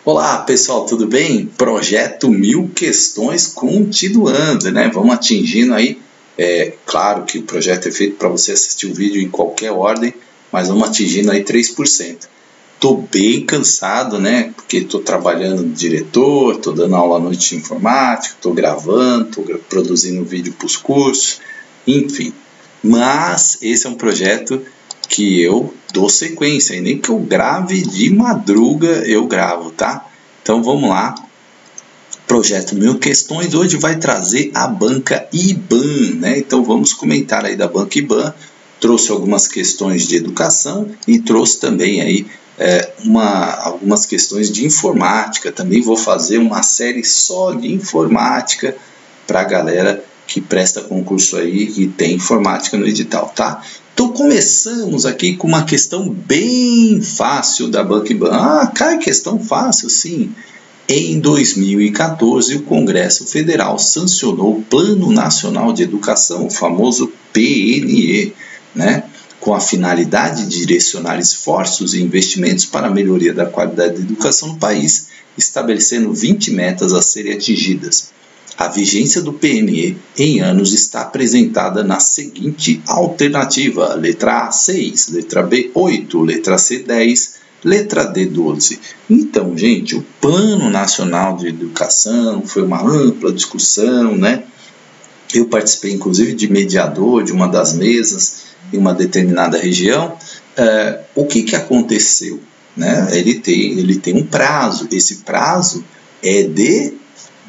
Olá pessoal, tudo bem? Projeto 1000 questões continuando, né? Vamos atingindo aí, claro que o projeto é feito para você assistir o vídeo em qualquer ordem, mas vamos atingindo aí 3%. Tô bem cansado, né? Porque tô trabalhando de diretor, tô dando aula à noite de informática, tô gravando, tô produzindo vídeo para os cursos, enfim. Mas esse é um projeto que eu dou sequência, e nem que eu grave de madruga eu gravo, tá? Então vamos lá, projeto 1000 questões, hoje vai trazer a banca IBAN, né? Então vamos comentar aí da banca IBAN, trouxe algumas questões de educação e trouxe também aí algumas questões de informática, também vou fazer uma série só de informática para a galera que presta concurso aí e tem informática no edital, tá? Então começamos aqui com uma questão bem fácil da banca IBAN. Ah, cai questão fácil, sim. Em 2014, o Congresso Federal sancionou o Plano Nacional de Educação, o famoso PNE, né? Com a finalidade de direcionar esforços e investimentos para a melhoria da qualidade da educação no país, estabelecendo 20 metas a serem atingidas. A vigência do PNE em anos está apresentada na seguinte alternativa: letra A, 6, letra B, 8, letra C, 10, letra D, 12. Então, gente, o Plano Nacional de Educação foi uma ampla discussão, né? Eu participei, inclusive, de mediador de uma das mesas em uma determinada região. O que aconteceu? Né? Ele tem um prazo. Esse prazo é de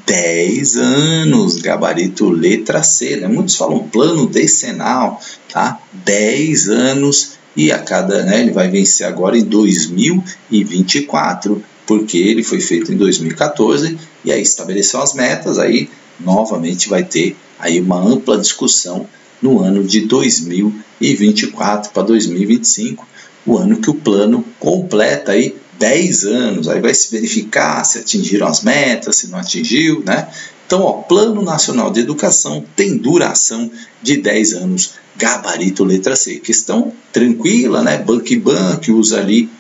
10 anos, gabarito letra C, né? Muitos falam plano decenal, tá? 10 anos e a cada, né, ele vai vencer agora em 2024, porque ele foi feito em 2014 e aí estabeleceu as metas, aí novamente vai ter aí uma ampla discussão no ano de 2024 para 2025, o ano que o plano completa aí 10 anos, aí vai se verificar se atingiram as metas, se não atingiu, né? Então, ó, Plano Nacional de Educação tem duração de 10 anos, gabarito letra C. Questão tranquila, né? Banca IBAN, que usa ali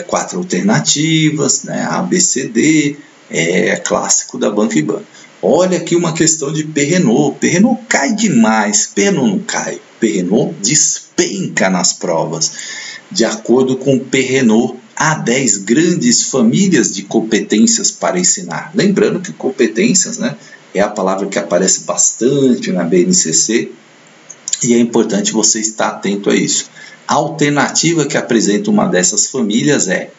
4 alternativas, né? A, B, C, D, é clássico da banca IBAN. Olha aqui uma questão de Perrenot. Perrenot cai demais, Perrenot não cai, Perrenot despenca nas provas. De acordo com Perrenot, há 10 grandes famílias de competências para ensinar. Lembrando que competências, né, é a palavra que aparece bastante na BNCC e é importante você estar atento a isso. A alternativa que apresenta uma dessas famílias é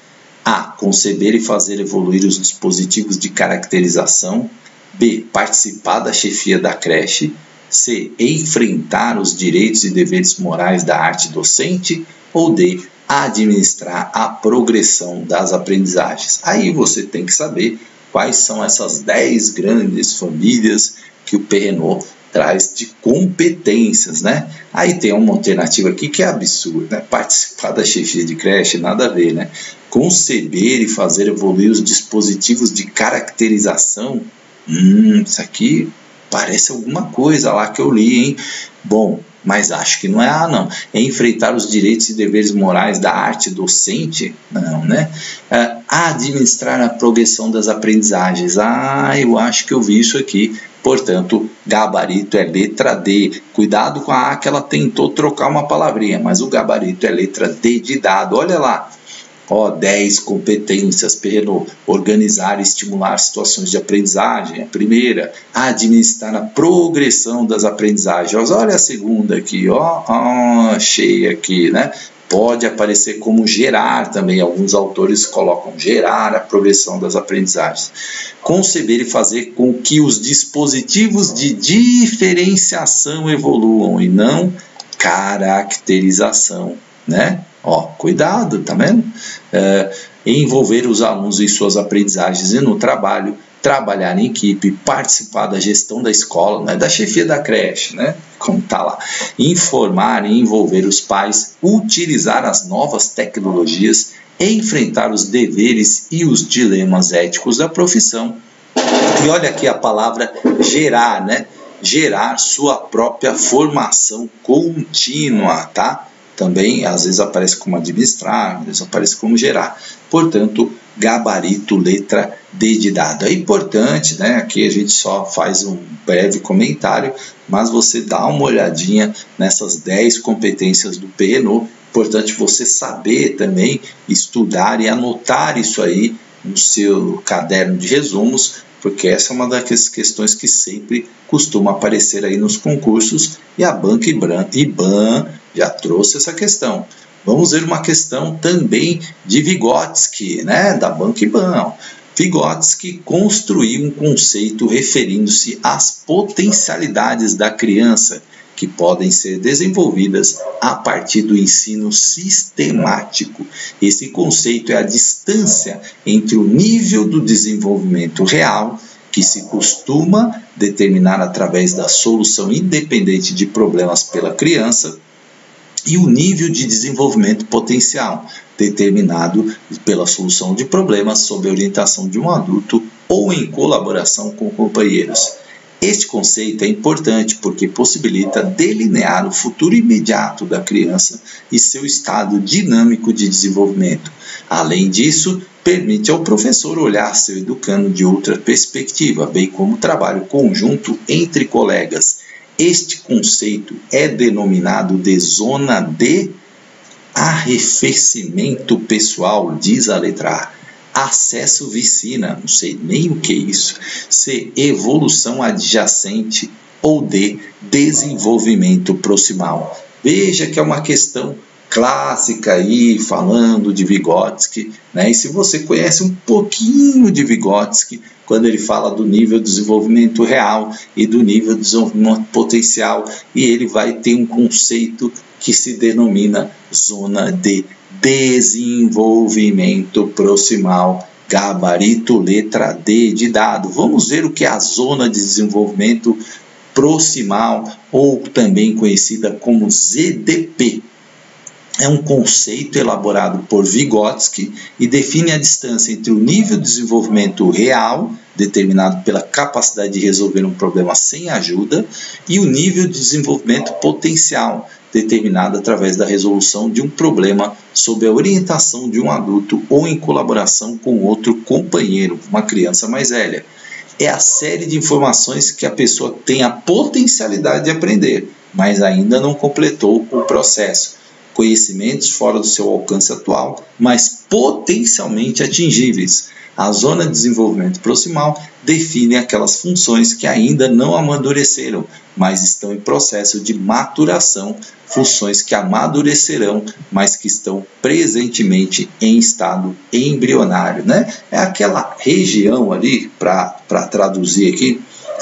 A. Conceber e fazer evoluir os dispositivos de caracterização. B. Participar da chefia da creche. C. Enfrentar os direitos e deveres morais da arte docente. Ou D. Administrar a progressão das aprendizagens. Aí você tem que saber quais são essas 10 grandes famílias que o Perrenot traz de competências, né? Aí tem uma alternativa aqui que é absurda, né? Participar da chefia de creche, nada a ver, né? Conceber e fazer evoluir os dispositivos de caracterização. Isso aqui parece alguma coisa lá que eu li, hein? Bom, mas acho que não é A, não. É enfrentar os direitos e deveres morais da arte docente? Não, né? Administrar a progressão das aprendizagens. Eu acho que eu vi isso aqui. Portanto, gabarito é letra D. Cuidado com a A, que ela tentou trocar uma palavrinha, mas o gabarito é letra D de dado. Olha lá. 10 competências, Perrenot. Organizar e estimular situações de aprendizagem, a primeira. Administrar a progressão das aprendizagens. Olha a segunda aqui, cheia aqui, né? Pode aparecer como gerar também. Alguns autores colocam gerar a progressão das aprendizagens. Conceber e fazer com que os dispositivos de diferenciação evoluam e não caracterização, né? Cuidado, tá vendo? Envolver os alunos em suas aprendizagens e no trabalho, trabalhar em equipe, participar da gestão da escola, não é da chefia da creche, né? Como tá lá. Informar e envolver os pais, utilizar as novas tecnologias, enfrentar os deveres e os dilemas éticos da profissão. E olha aqui a palavra gerar, né? Gerar sua própria formação contínua, tá? Também, às vezes, aparece como administrar, às vezes aparece como gerar. Portanto, gabarito letra D de dado. É importante, né? Aqui a gente só faz um breve comentário, mas você dá uma olhadinha nessas 10 competências do PNO. Importante você saber também estudar e anotar isso aí no seu caderno de resumos, porque essa é uma das questões que sempre costuma aparecer aí nos concursos, e a Banca IBAN já trouxe essa questão. Vamos ver uma questão também de Vygotsky, né, da Banca IBAN. Vygotsky construiu um conceito referindo-se às potencialidades da criança, que podem ser desenvolvidas a partir do ensino sistemático. Esse conceito é a distância entre o nível do desenvolvimento real, que se costuma determinar através da solução independente de problemas pela criança, e o nível de desenvolvimento potencial, determinado pela solução de problemas sob a orientação de um adulto ou em colaboração com companheiros. Este conceito é importante porque possibilita delinear o futuro imediato da criança e seu estado dinâmico de desenvolvimento. Além disso, permite ao professor olhar seu educando de outra perspectiva, bem como o trabalho conjunto entre colegas. Este conceito é denominado de zona de arrefecimento pessoal, diz a letra A. Acesso vicina, não sei nem o que é isso. C, evolução adjacente. Ou D, desenvolvimento proximal. Veja que é uma questão clássica aí, falando de Vygotsky, né? E se você conhece um pouquinho de Vygotsky, quando ele fala do nível de desenvolvimento real e do nível de desenvolvimento potencial, e ele vai ter um conceito que se denomina zona de desenvolvimento proximal, gabarito letra D de dado. Vamos ver o que é a zona de desenvolvimento proximal, ou também conhecida como ZDP. É um conceito elaborado por Vygotsky e define a distância entre o nível de desenvolvimento real, determinado pela capacidade de resolver um problema sem ajuda, e o nível de desenvolvimento potencial, determinado através da resolução de um problema sob a orientação de um adulto ou em colaboração com outro companheiro, uma criança mais velha. É a série de informações que a pessoa tem a potencialidade de aprender, mas ainda não completou o processo. Conhecimentos fora do seu alcance atual, mas potencialmente atingíveis. A zona de desenvolvimento proximal define aquelas funções que ainda não amadureceram, mas estão em processo de maturação, funções que amadurecerão, mas que estão presentemente em estado embrionário, né? É aquela região ali, para traduzir aqui,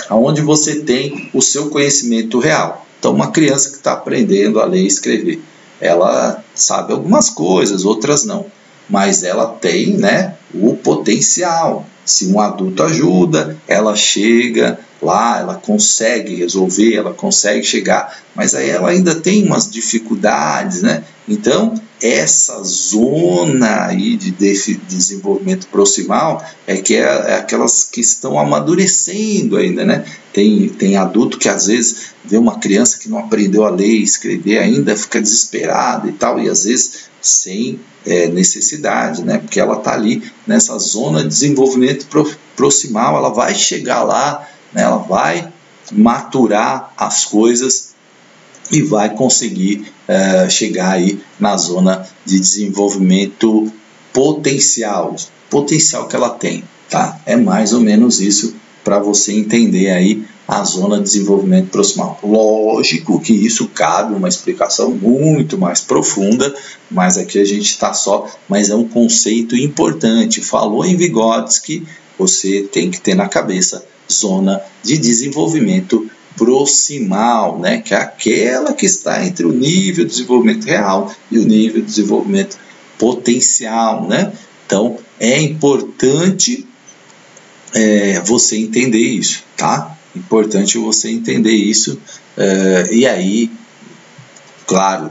onde você tem o seu conhecimento real. Então, uma criança que está aprendendo a ler e escrever, ela sabe algumas coisas, outras não, mas ela tem, né, o potencial. Se um adulto ajuda, ela chega lá, ela consegue resolver, ela consegue chegar, mas aí ela ainda tem umas dificuldades, né? Então, essa zona aí de desenvolvimento proximal é aquelas que estão amadurecendo ainda, né? Tem adulto que às vezes vê uma criança que não aprendeu a ler e escrever ainda, fica desesperado e tal, e às vezes sem necessidade, né? Porque ela está ali nessa zona de desenvolvimento proximal, ela vai chegar lá, né? Ela vai maturar as coisas e vai conseguir chegar aí na zona de desenvolvimento potencial que ela tem, tá? É mais ou menos isso para você entender aí a zona de desenvolvimento proximal. Lógico que isso cabe uma explicação muito mais profunda, mas aqui a gente está mas é um conceito importante. Falou em Vygotsky, você tem que ter na cabeça zona de desenvolvimento proximal, né? Que é aquela que está entre o nível de desenvolvimento real e o nível de desenvolvimento potencial, né? Então, é importante você entender isso, tá? Importante você entender isso, e aí, claro,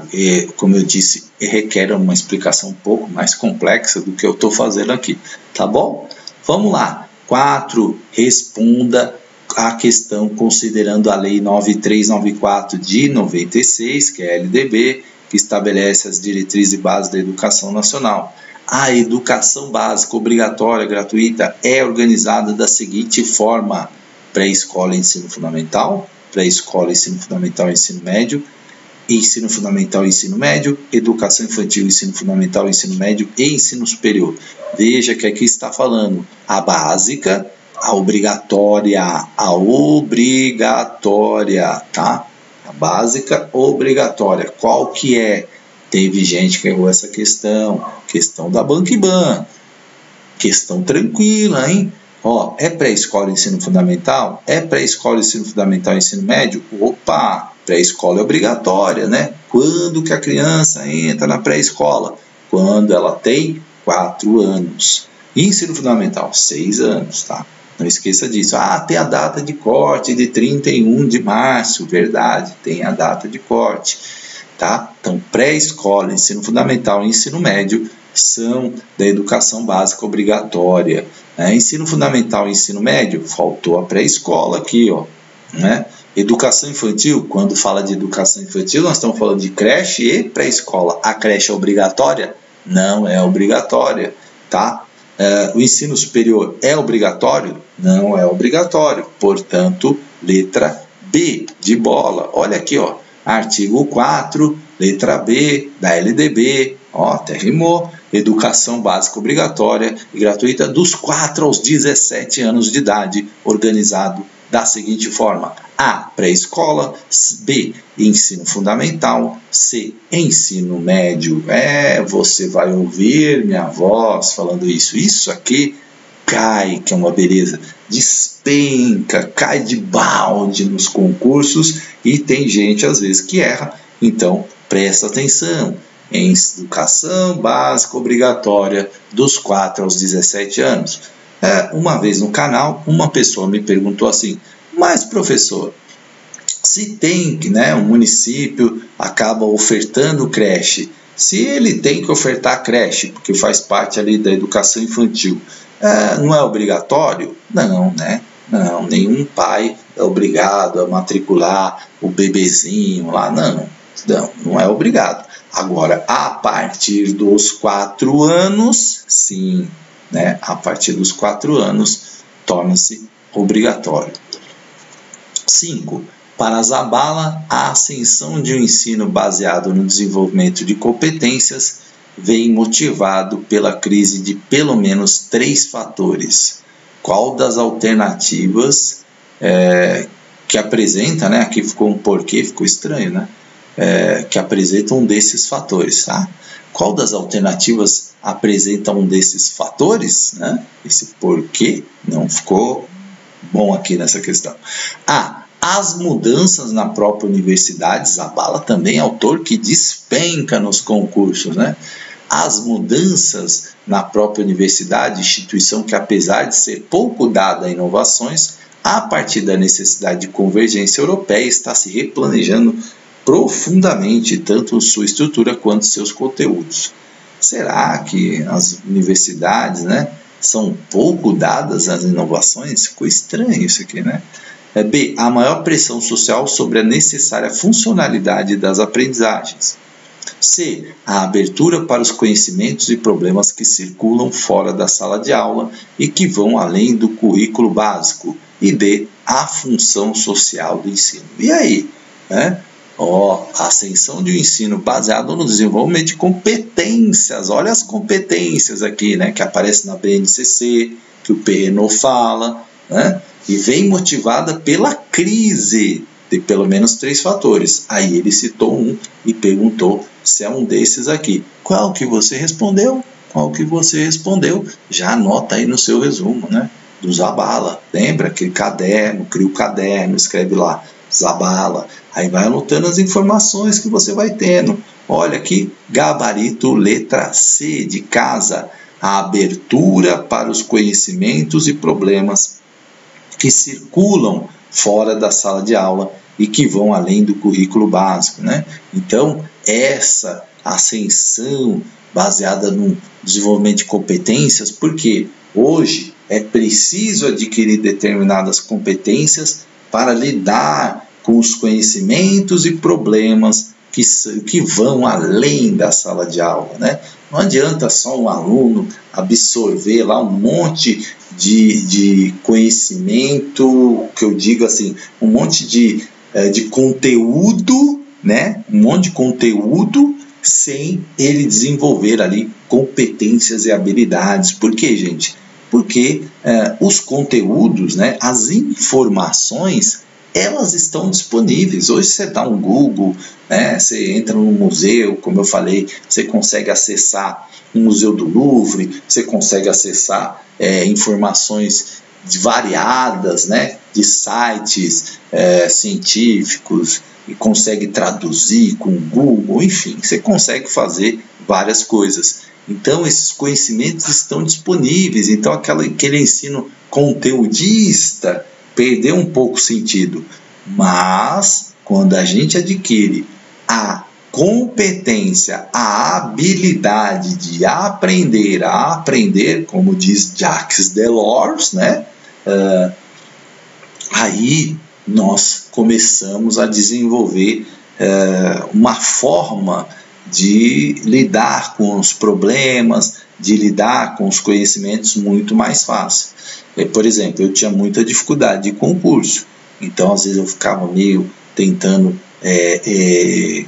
como eu disse, requer uma explicação um pouco mais complexa do que eu estou fazendo aqui, tá bom? Vamos lá. 4. Responda a questão considerando a Lei 9394 de 96, que é a LDB, que estabelece as diretrizes e bases da educação nacional. A educação básica obrigatória gratuita é organizada da seguinte forma: pré-escola e ensino fundamental, pré-escola, ensino fundamental e ensino médio, ensino fundamental e ensino médio, educação infantil, ensino fundamental, ensino médio e ensino superior. Veja que aqui está falando a básica, a obrigatória, tá? A básica obrigatória. Qual que é? Teve gente que errou essa questão da Banquiban. Questão tranquila, hein? Ó, é pré-escola e ensino fundamental? É pré-escola, ensino fundamental e ensino médio? Opa, pré-escola é obrigatória, né? Quando que a criança entra na pré-escola? Quando ela tem 4 anos. E ensino fundamental? 6 anos, tá? Não esqueça disso. Tem a data de corte de 31 de março. Verdade, tem a data de corte, tá? Então, pré-escola, ensino fundamental e ensino médio são da educação básica obrigatória. Ensino fundamental e ensino médio, faltou a pré-escola aqui, ó, né? Educação infantil, quando fala de educação infantil, nós estamos falando de creche e pré-escola. A creche é obrigatória? Não é obrigatória, tá? O ensino superior é obrigatório? Não é obrigatório. Portanto, letra B de bola. Olha aqui, ó, artigo 4, letra B da LDB, ó, até rimou. Educação básica obrigatória e gratuita dos 4 aos 17 anos de idade, organizado da seguinte forma: A, pré-escola, B, ensino fundamental, C, ensino médio. Você vai ouvir minha voz falando isso. Isso aqui cai, que é uma beleza, despenca, cai de balde nos concursos e tem gente às vezes que erra. Então, presta atenção. Em educação básica obrigatória dos 4 aos 17 anos. Uma vez no canal, uma pessoa me perguntou assim: mas professor, se tem, né, um município acaba ofertando creche, se ele tem que ofertar creche, porque faz parte ali da educação infantil, não é obrigatório? Não, né? Não, nenhum pai é obrigado a matricular o bebezinho lá, não é obrigado. Agora, a partir dos 4 anos, sim, né? A partir dos 4 anos, torna-se obrigatório. 5. Para Zabala, a ascensão de um ensino baseado no desenvolvimento de competências vem motivado pela crise de pelo menos 3 fatores. Qual das alternativas que apresenta, né? Aqui ficou um porquê, ficou estranho, né? Que apresentam um desses fatores, tá? Qual das alternativas apresenta um desses fatores, né? Esse porquê não ficou bom aqui nessa questão. As mudanças na própria universidade. Zabala também é autor que despenca nos concursos, né? As mudanças na própria universidade, instituição que, apesar de ser pouco dada a inovações, a partir da necessidade de convergência europeia, está se replanejando profundamente tanto sua estrutura quanto seus conteúdos. Será que as universidades, né, são pouco dadas às inovações? Ficou estranho isso aqui, né? B, a maior pressão social sobre a necessária funcionalidade das aprendizagens. C, a abertura para os conhecimentos e problemas que circulam fora da sala de aula e que vão além do currículo básico. E D, a função social do ensino. E aí, né? A ascensão de um ensino baseado no desenvolvimento de competências. Olha as competências aqui, né, que aparecem na BNCC, que o Perrenot fala, né, e vem motivada pela crise de pelo menos 3 fatores. Aí ele citou um e perguntou se é um desses aqui. Qual que você respondeu? Qual que você respondeu? Já anota aí no seu resumo, né, do Zabala. Lembra aquele caderno, cria o caderno, escreve lá Zabala. Aí vai anotando as informações que você vai tendo. Olha aqui, gabarito letra C de casa. A abertura para os conhecimentos e problemas que circulam fora da sala de aula e que vão além do currículo básico, né? Então, essa ascensão baseada no desenvolvimento de competências, porque hoje é preciso adquirir determinadas competências para lidar com os conhecimentos e problemas que vão além da sala de aula, né? Não adianta só um aluno absorver lá um monte de conhecimento, que eu digo assim, um monte de conteúdo, né? Um monte de conteúdo sem ele desenvolver ali competências e habilidades. Por quê, gente? Porque os conteúdos, né, as informações, elas estão disponíveis. Hoje você dá um Google, né, você entra no museu, como eu falei, você consegue acessar o Museu do Louvre, você consegue acessar informações variadas, né, de sites científicos, e consegue traduzir com o Google, enfim, você consegue fazer várias coisas. Então, esses conhecimentos estão disponíveis. Então, aquele ensino conteudista perdeu um pouco o sentido. Mas, quando a gente adquire a competência, a habilidade de aprender a aprender, como diz Jacques Delors, né? Aí nós começamos a desenvolver uma forma de lidar com os problemas, de lidar com os conhecimentos muito mais fácil. Por exemplo, eu tinha muita dificuldade de concurso, então às vezes eu ficava meio tentando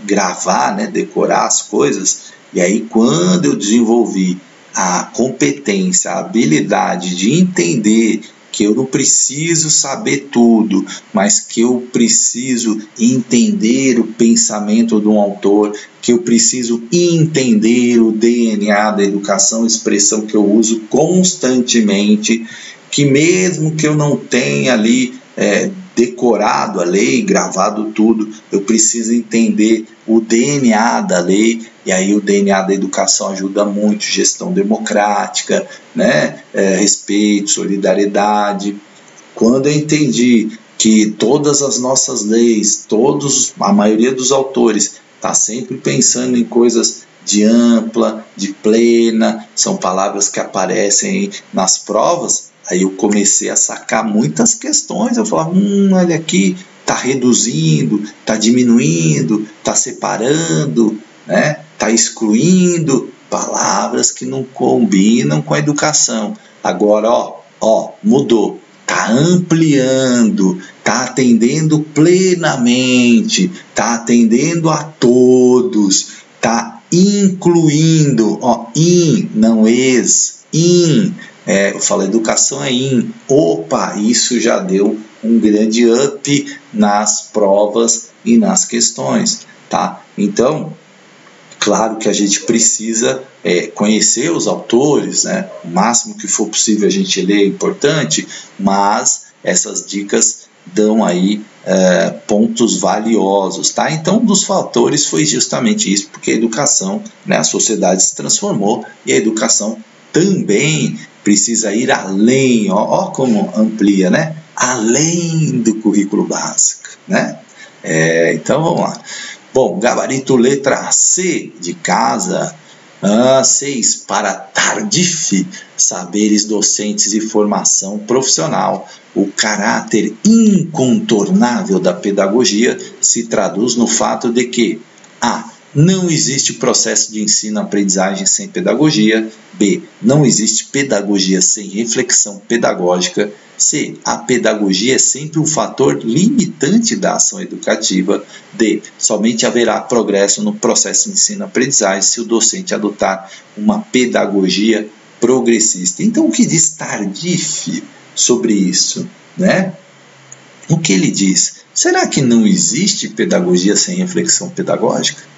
gravar, né, decorar as coisas, e aí quando eu desenvolvi a competência, a habilidade de entender que eu não preciso saber tudo, mas que eu preciso entender o pensamento de um autor, que eu preciso entender o DNA da educação, expressão que eu uso constantemente, que mesmo que eu não tenha ali decorado a lei, gravado tudo, eu preciso entender o DNA da lei, e aí o DNA da educação ajuda muito, gestão democrática, né? Respeito, solidariedade. Quando eu entendi que todas as nossas leis, a maioria dos autores está sempre pensando em coisas de ampla, de plena, são palavras que aparecem nas provas, aí eu comecei a sacar muitas questões. Eu falava, olha aqui, está reduzindo, está diminuindo, está separando, né? Está excluindo, palavras que não combinam com a educação. Agora, mudou, está ampliando, está atendendo plenamente, está atendendo a todos, está incluindo, não eu falo educação opa, isso já deu um grande up nas provas e nas questões, tá? Então, claro que a gente precisa conhecer os autores, né? O máximo que for possível a gente ler é importante, mas essas dicas dão aí pontos valiosos, tá? Então, um dos fatores foi justamente isso, porque a educação, né, a sociedade se transformou e a educação também precisa ir além, como amplia, né? Além do currículo básico, né? Então, vamos lá. Bom, gabarito letra C de casa. 6. Para Tardif, saberes docentes e formação profissional. O caráter incontornável da pedagogia se traduz no fato de que A. Não existe processo de ensino-aprendizagem sem pedagogia. B. Não existe pedagogia sem reflexão pedagógica. C. A pedagogia é sempre um fator limitante da ação educativa. D. Somente haverá progresso no processo de ensino-aprendizagem se o docente adotar uma pedagogia progressista. Então, o que diz Tardif sobre isso, né? O que ele diz? Será que não existe pedagogia sem reflexão pedagógica?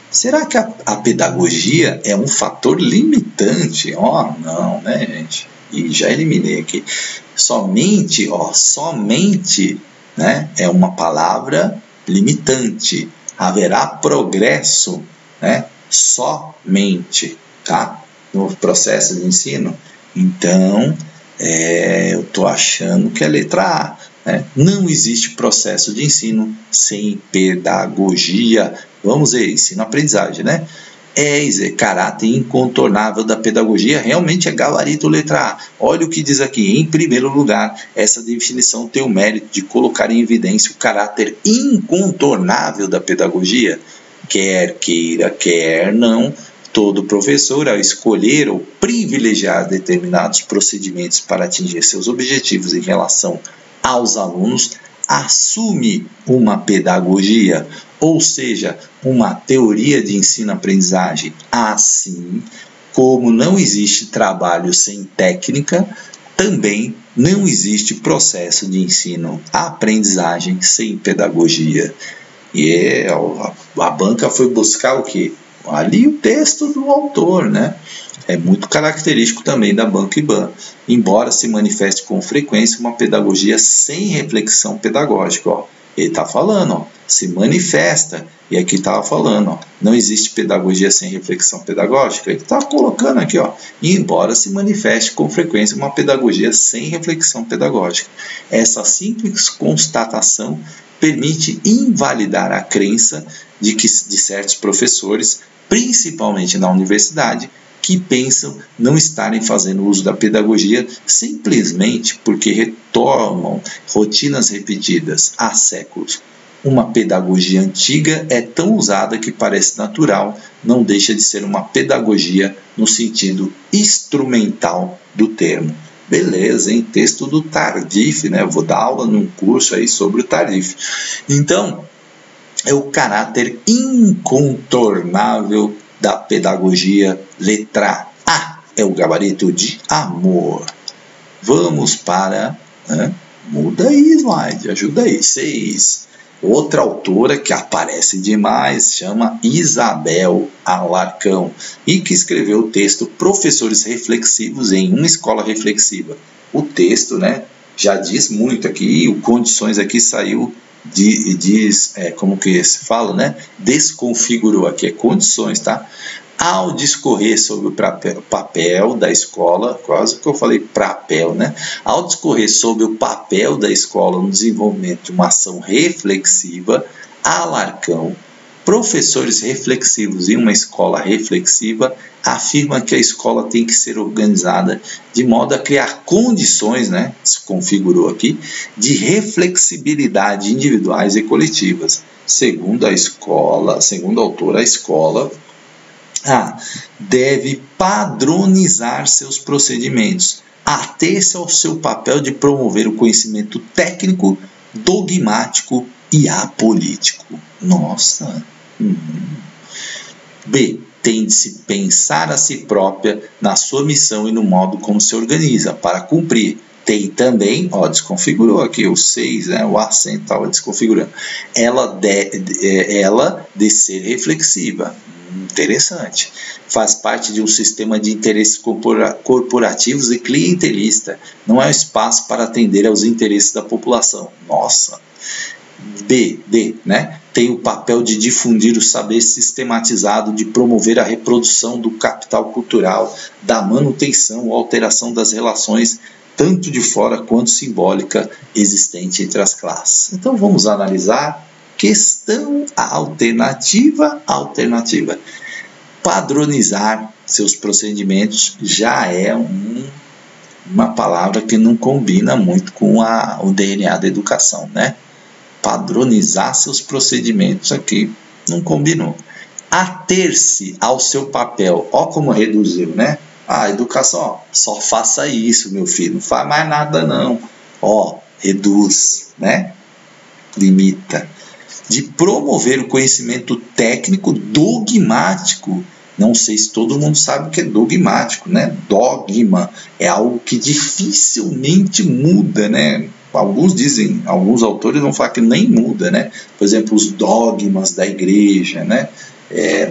Será que a pedagogia é um fator limitante? Não, né, gente? E já eliminei aqui. Somente, né, é uma palavra limitante. Haverá progresso, né, somente, tá? No processo de ensino. Então, eu estou achando que é a letra A. Né? Não existe processo de ensino sem pedagogia. Vamos ver, ensino-aprendizagem, né? Caráter incontornável da pedagogia, realmente é gabarito letra A. Olha o que diz aqui. Em primeiro lugar, essa definição tem o mérito de colocar em evidência o caráter incontornável da pedagogia. Quer queira, quer não, Todo professor, ao escolher ou privilegiar determinados procedimentos para atingir seus objetivos em relação aos alunos, assume uma pedagogia, ou seja, uma teoria de ensino-aprendizagem. Assim como não existe trabalho sem técnica, também não existe processo de ensino-aprendizagem sem pedagogia. E a banca foi buscar o quê? Ali o texto do autor, né? É muito característico também da Banca IBAN, embora se manifeste com frequência uma pedagogia sem reflexão pedagógica. Ó. Ele está falando, ó, se manifesta, e aqui estava falando, ó, não existe pedagogia sem reflexão pedagógica. Ele está colocando aqui, ó, embora se manifeste com frequência uma pedagogia sem reflexão pedagógica. Essa simples constatação permite invalidar a crença de certos professores, principalmente na universidade, que pensam não estarem fazendo uso da pedagogia simplesmente porque retomam rotinas repetidas há séculos. Uma pedagogia antiga é tão usada que parece natural, não deixa de ser uma pedagogia no sentido instrumental do termo. Beleza, hein? Texto do Tardif, né? Eu vou dar aula num curso aí sobre o Tardif. Então, é o caráter incontornável da pedagogia. Letra A é o gabarito de amor. Vamos para... muda aí, slide, ajuda aí. 6. Outra autora que aparece demais chama Isabel Alarcão e que escreveu o texto Professores Reflexivos em uma Escola Reflexiva. O texto, né, já diz muito aqui, o Condições aqui saiu, como que se fala, né? Desconfigurou, aqui é Condições, tá? Ao discorrer sobre o papel da escola, quase que eu falei papel, né? Ao discorrer sobre o papel da escola no desenvolvimento de uma ação reflexiva, Alarcão, Professores Reflexivos em uma Escola Reflexiva, afirma que a escola tem que ser organizada de modo a criar condições, né? Se configurou aqui, de reflexibilidade individuais e coletivas. Segundo a autora, a escola deve padronizar seus procedimentos, ater-se ao seu papel de promover o conhecimento técnico, dogmático e apolítico. Nossa! B. Tem de se pensar a si própria na sua missão e no modo como se organiza para cumprir. Tem também, desconfigurou aqui o 6, né, o acento estava desconfigurando. Ela de ser reflexiva. Interessante. Faz parte de um sistema de interesses corporativos e clientelista. Não é espaço para atender aos interesses da população. Nossa! D, né? Tem o papel de difundir o saber sistematizado, de promover a reprodução do capital cultural, da manutenção ou alteração das relações, tanto de fora quanto simbólica, existente entre as classes. Então vamos analisar questão alternativa. Padronizar seus procedimentos já é uma palavra que não combina muito com o DNA da educação, né? Padronizar seus procedimentos aqui não combinou. Ater-se ao seu papel, como reduziu, né? Educação, só faça isso, meu filho, não faz mais nada não. Reduz, né? Limita. De promover o conhecimento técnico dogmático. Não sei se todo mundo sabe o que é dogmático, né? Dogma é algo que dificilmente muda, né? Alguns autores vão falar que nem muda, né? Por exemplo, os dogmas da igreja, né?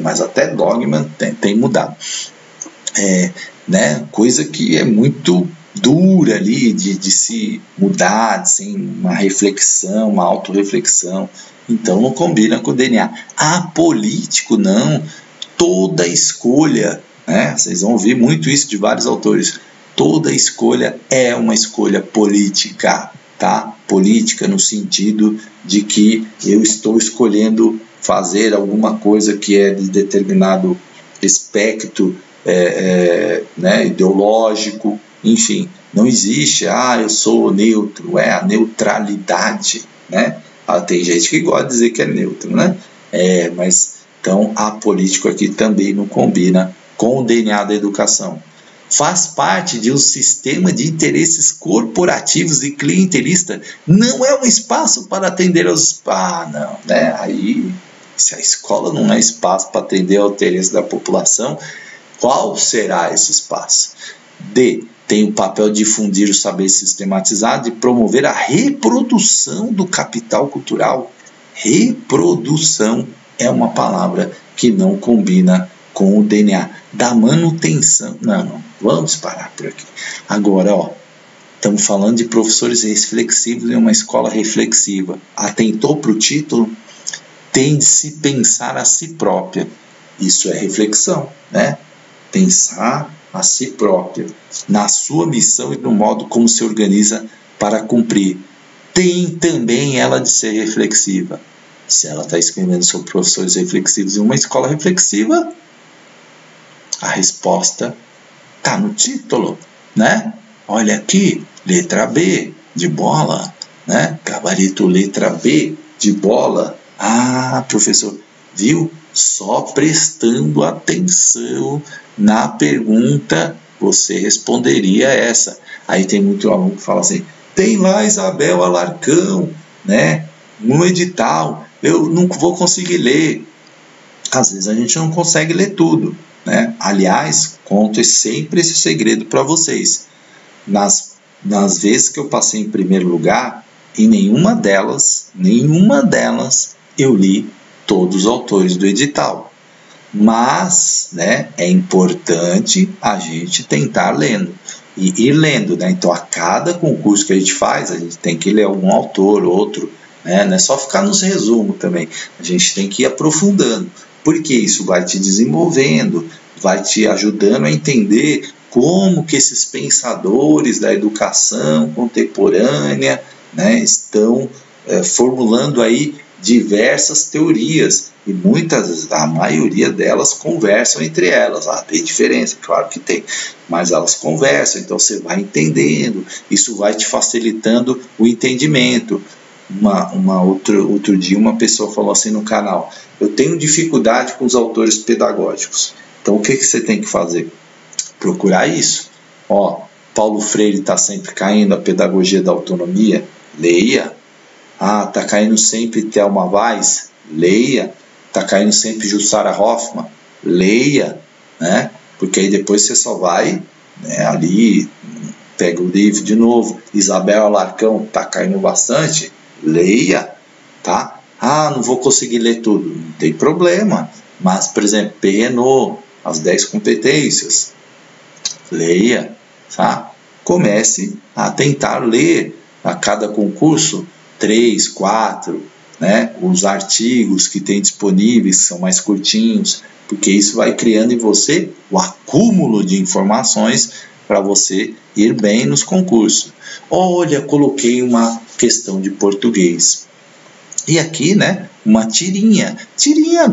Mas até dogma tem mudado. Né? Coisa que é muito dura ali de se mudar, sem uma reflexão, uma autorreflexão. Então não combina com o DNA. Apolítico não. Toda escolha, né? Vocês vão ouvir muito isso de vários autores. Toda escolha é uma escolha política, tá? Política no sentido de que eu estou escolhendo fazer alguma coisa que é de determinado espectro né, ideológico, enfim. Não existe, eu sou neutro, é a neutralidade, né? Tem gente que gosta de dizer que é neutro, né? Mas Então, apolítico aqui também não combina com o DNA da educação. Faz parte de um sistema de interesses corporativos e clientelista. Não é um espaço para atender aos... não, né? Aí, se a escola não é espaço para atender ao interesse da população, qual será esse espaço? D. Tem o papel de difundir o saber sistematizado e promover a reprodução do capital cultural. Reprodução é uma palavra que não combina com o DNA. Da manutenção. Não, vamos parar por aqui. Agora, estamos falando de professores reflexivos em uma escola reflexiva. Atentou para o título? Tem de se pensar a si própria. Isso é reflexão, né? Pensar a si própria, na sua missão e no modo como se organiza para cumprir. Tem também ela de ser reflexiva. Se ela está escrevendo sobre professores reflexivos em uma escola reflexiva, a resposta está no título, né? Olha aqui, letra B, de bola, né? Gabarito letra B, de bola. Professor, viu? Só prestando atenção na pergunta, você responderia essa. Aí tem muito aluno que fala assim, tem lá Isabel Alarcão, né? No edital, eu não vou conseguir ler. Às vezes a gente não consegue ler tudo, né? Aliás, conto sempre esse segredo para vocês. Nas vezes que eu passei em primeiro lugar, em nenhuma delas eu li todos os autores do edital. Mas, né, é importante a gente tentar lendo. E ir lendo, né? Então, a cada concurso que a gente faz, a gente tem que ler algum autor, outro, né? Não é só ficar nos resumos também. A gente tem que ir aprofundando. Porque isso vai te desenvolvendo, vai te ajudando a entender como que esses pensadores da educação contemporânea, né, estão formulando aí diversas teorias, e a maioria delas conversam entre elas. Tem diferença, claro que tem, mas elas conversam, então você vai entendendo, isso vai te facilitando o entendimento. Outro dia uma pessoa falou assim no canal, eu tenho dificuldade com os autores pedagógicos. Então o que você tem que fazer? Procurar isso. Paulo Freire está sempre caindo, a pedagogia da autonomia, leia. Está caindo sempre Thelma Weiss, leia. Está caindo sempre Jussara Hoffmann, leia, né? Porque aí depois você só vai, né, ali, pega o livro de novo. Isabel Alarcão, está caindo bastante, leia, tá? Não vou conseguir ler tudo, não tem problema. Mas, por exemplo, Perrenot, as 10 competências, leia, tá? Comece a tentar ler a cada concurso 3, 4, né? Os artigos que tem disponíveis são mais curtinhos, porque isso vai criando em você o acúmulo de informações para você ir bem nos concursos. Olha, coloquei uma questão de português. E aqui, né, uma tirinha. Tirinha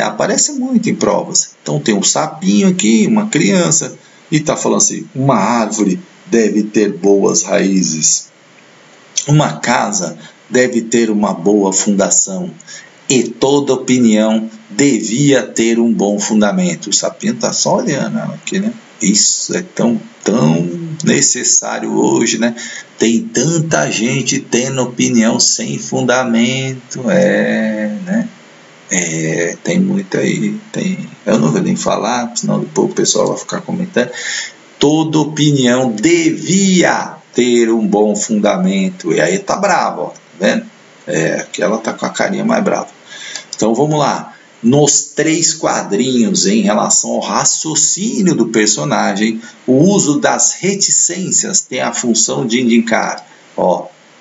aparece muito em provas. Então tem um sapinho aqui, uma criança, e está falando assim, uma árvore deve ter boas raízes. Uma casa deve ter uma boa fundação. E toda opinião devia ter um bom fundamento. O sapinho está só olhando aqui, né? Isso é tão necessário hoje, né? Tem tanta gente tendo opinião sem fundamento, né? Tem muito aí, eu não vou nem falar, senão depois o pessoal vai ficar comentando. Toda opinião devia ter um bom fundamento, e aí tá bravo, ó, tá vendo? Aqui ela tá com a carinha mais brava. Então vamos lá. Nos 3 quadrinhos em relação ao raciocínio do personagem, o uso das reticências tem a função de indicar,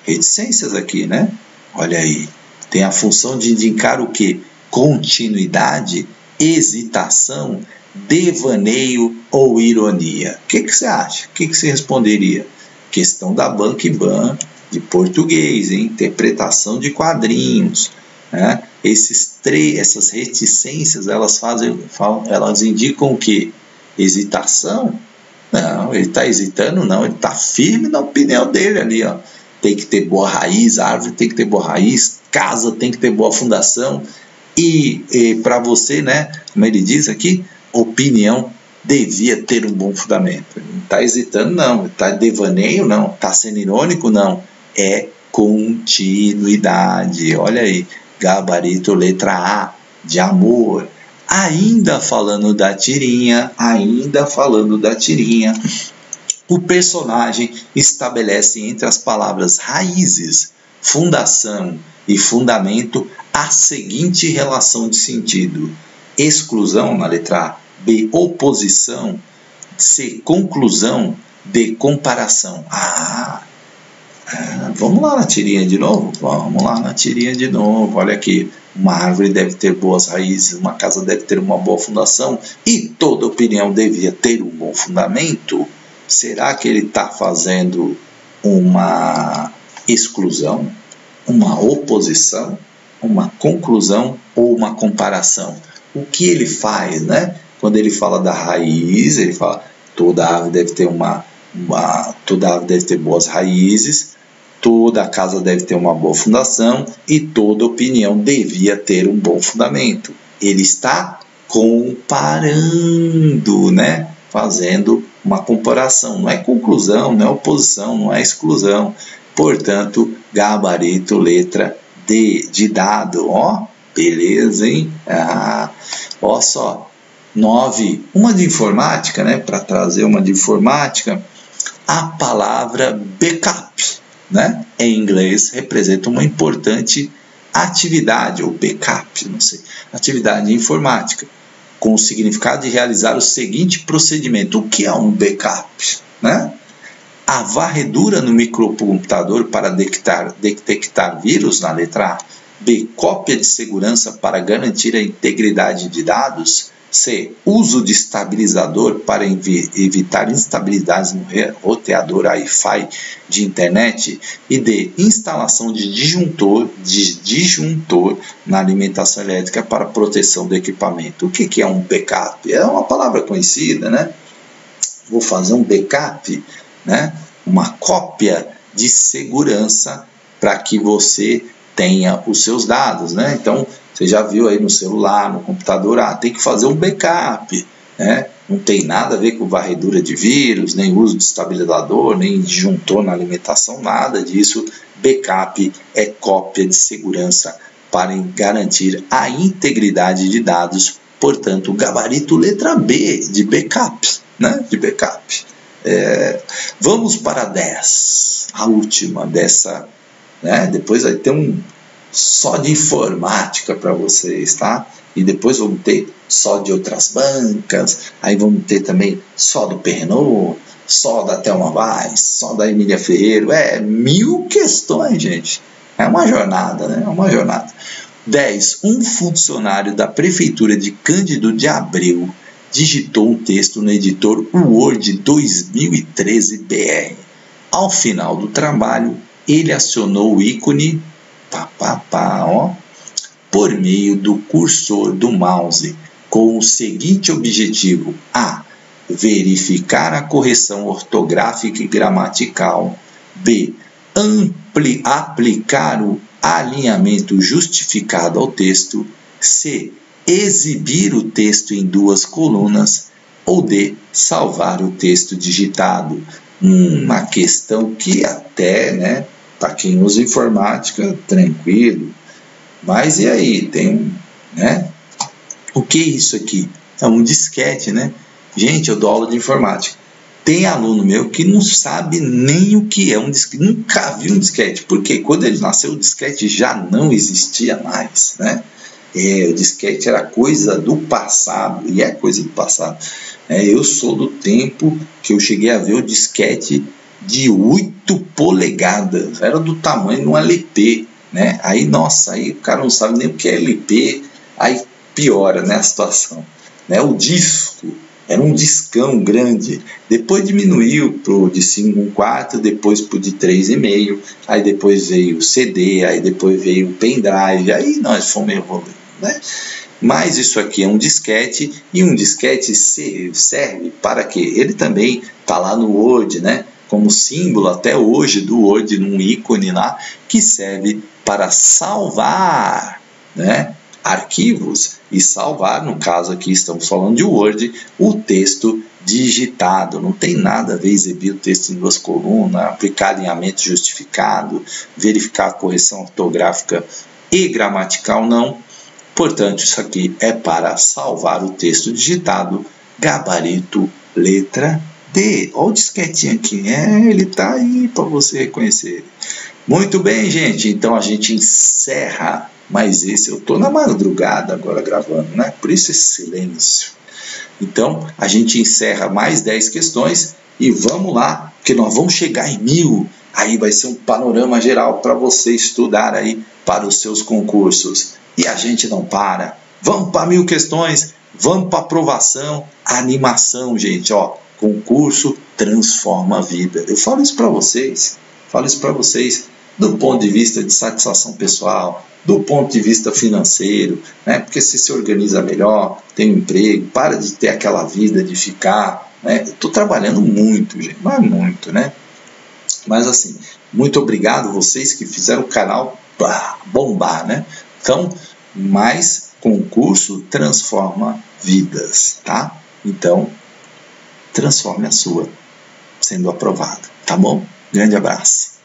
reticências aqui, né? Olha aí, tem a função de indicar o que? Continuidade, hesitação, devaneio ou ironia. O que você acha? O que você responderia? Questão da Bank-Ban de português, interpretação de quadrinhos, né? Essas reticências, elas indicam o quê? Hesitação? Não, ele está hesitando, não, ele está firme na opinião dele ali, ó. Tem que ter boa raiz, a árvore tem que ter boa raiz, casa tem que ter boa fundação. E para você, né, como ele diz aqui, opinião devia ter um bom fundamento. Não está hesitando, não. Está devaneio, não. Está sendo irônico, não. É continuidade. Olha aí, gabarito letra A, de amor. Ainda falando da tirinha, o personagem estabelece entre as palavras raízes, fundação e fundamento a seguinte relação de sentido: exclusão na letra A, B, oposição, C, conclusão, D, comparação. Vamos lá na tirinha de novo? Olha aqui. Uma árvore deve ter boas raízes, uma casa deve ter uma boa fundação e toda opinião devia ter um bom fundamento. Será que ele está fazendo uma exclusão, uma oposição, uma conclusão ou uma comparação? O que ele faz, né? Quando ele fala da raiz, ele fala toda árvore deve ter toda árvore deve ter boas raízes, toda casa deve ter uma boa fundação e toda opinião devia ter um bom fundamento. Ele está comparando, né? Fazendo uma comparação. Não é conclusão, não é oposição, não é exclusão. Portanto, gabarito letra D, de dado. Ó, beleza, hein? Ó só. 9. Uma de informática, né? Para trazer uma de informática, a palavra backup, né, em inglês, representa uma importante atividade, ou backup, não sei, atividade informática, com o significado de realizar o seguinte procedimento. O que é um backup? Né? A varredura no microcomputador para detectar vírus, na letra A. B, cópia de segurança para garantir a integridade de dados. C, uso de estabilizador para evitar instabilidades no roteador Wi-Fi de internet. E D, instalação de disjuntor na alimentação elétrica para proteção do equipamento. O que é um backup? É uma palavra conhecida, né? Vou fazer um backup, né? Uma cópia de segurança para que você tenha os seus dados, né? Então, você já viu aí no celular, no computador, tem que fazer um backup, né? Não tem nada a ver com varredura de vírus, nem uso de estabilizador, nem disjuntor na alimentação, nada disso. Backup é cópia de segurança para garantir a integridade de dados, portanto, gabarito letra B, de backup, né? De backup. Vamos para a 10, a última dessa, né? Depois vai ter só de informática para vocês, tá? E depois vamos ter só de outras bancas, aí vamos ter também só do Pernod, só da Thelma Weiss, só da Emília Ferreiro. 1000 questões, gente. É uma jornada, né? É uma jornada. 10. Um funcionário da Prefeitura de Cândido de Abreu digitou um texto no editor Word 2013 BR. Ao final do trabalho, ele acionou o ícone por meio do cursor do mouse, com o seguinte objetivo: A, verificar a correção ortográfica e gramatical. B, aplicar o alinhamento justificado ao texto. C, exibir o texto em 2 colunas. Ou D, salvar o texto digitado. Uma questão que até, né, para quem usa informática, tranquilo. Mas e aí? Né? O que é isso aqui? É um disquete, né? Gente, eu dou aula de informática. Tem aluno meu que não sabe nem o que é um disquete. Nunca viu um disquete. Porque quando ele nasceu, o disquete já não existia mais, né? O disquete era coisa do passado. E é coisa do passado. Eu sou do tempo que eu cheguei a ver o disquete de 8 polegadas, era do tamanho de um LP, né? Aí, nossa, aí o cara não sabe nem o que é LP, aí piora, né, a situação, né? O disco era um discão grande, depois diminuiu pro de 5/4, depois pro de 3,5, aí depois veio o CD, aí depois veio o pendrive, aí nós fomos evoluindo, né? Mas isso aqui é um disquete, e um disquete serve para quê? Ele também está lá no Word, né? Como símbolo até hoje do Word, num ícone lá, que serve para salvar, né, arquivos e salvar, no caso aqui estamos falando de Word, o texto digitado. Não tem nada a ver exibir o texto em 2 colunas, aplicar alinhamento justificado, verificar a correção ortográfica e gramatical, não. Portanto, isso aqui é para salvar o texto digitado, gabarito letra D. Olha o disquetinho aqui, ele está aí para você reconhecer. Muito bem, gente, então a gente encerra mais esse. Eu estou na madrugada agora gravando, né? Por isso esse silêncio. Então, a gente encerra mais 10 questões e vamos lá, porque nós vamos chegar em 1000. Aí vai ser um panorama geral para você estudar aí para os seus concursos. E a gente não para. Vamos para 1000 questões, vamos para aprovação, animação, gente. Ó, concurso transforma a vida. Eu falo isso para vocês. Do ponto de vista de satisfação pessoal, do ponto de vista financeiro, né? Porque se organiza melhor, tem um emprego, para de ter aquela vida de ficar, né? Eu estou trabalhando muito, gente, mas muito, né? Mas assim, muito obrigado vocês que fizeram o canal bombar, né? Então, mais concurso transforma vidas, tá? Então, transforme a sua sendo aprovado, tá bom? Grande abraço.